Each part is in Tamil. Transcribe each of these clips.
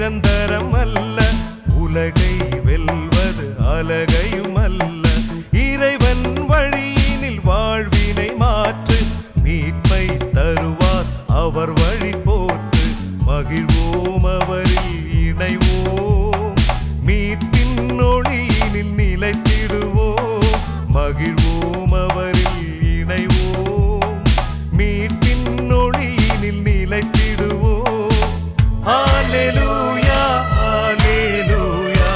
நிரந்தரமல்ல, உலகை வெல்வது அலகையுமல்ல. இறைவன் வழியினில் வாழ்வினை மாற்று, மீட்பை தருவார் அவர் வழி போற்று. மகிழ்வோம் அவரில் இணைவோம், மீட்பின் ஒளியினில் நிலைத்திடுவோம். மகிழ்வோம் அவரில் இணைவோம், மீட்பின் ஒளியினில் நிலைத்திடுவோம். ஹல்லேலூயா ஹல்லேலூயா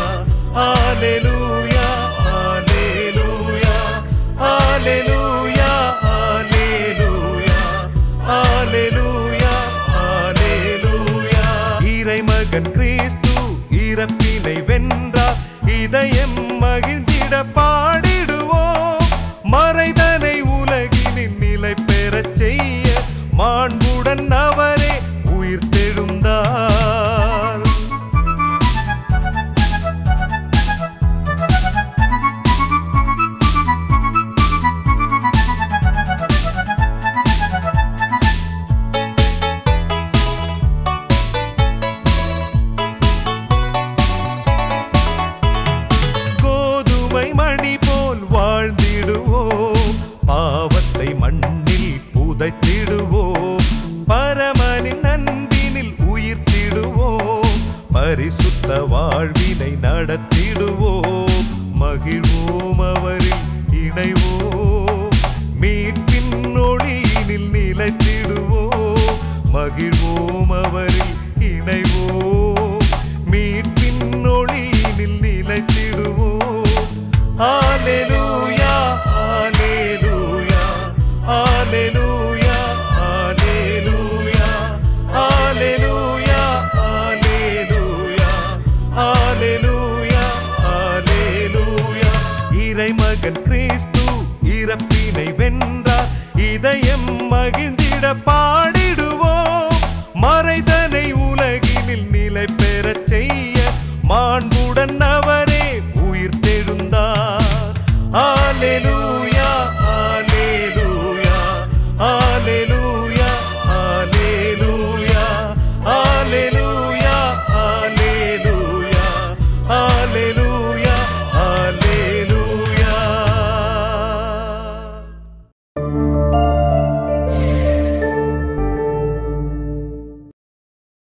ஹல்லேலூயா ஹல்லேலூயா ஹல்லேலூயா ஹல்லேலூயா ஹல்லேலூயா ஹல்லேலூயா. இறைமகன் கிறிஸ்து இறப்பினை வென்றார், இதயம் மகிழ்ந்திட பாடிடுவோம். மறைதனை உலகினின் நிலை பெறச் செய்ய மாண்புடன் அவரே உயிர் தெழுந்தார். கோதுமை மணி போல் வாழ்ந்திடுவோம், பாவத்தை மண்ணில் புதைத்திடுவோம். பரமனின் அன்பினில் உயிர்த்திடுவோம், பரிசுத்த வாழ்வினை நடத்திடுவோம். மகிழ்வோம் அவரில் இணைவோம், மீட்பின் ஒளியினில் நிலைத்திடுவோம். மகிழ்வோம் அவரில் இணைவோம், மீட்பின் ஒளியினில் நிலைத்திடுவோம். ஹல்லேலூயா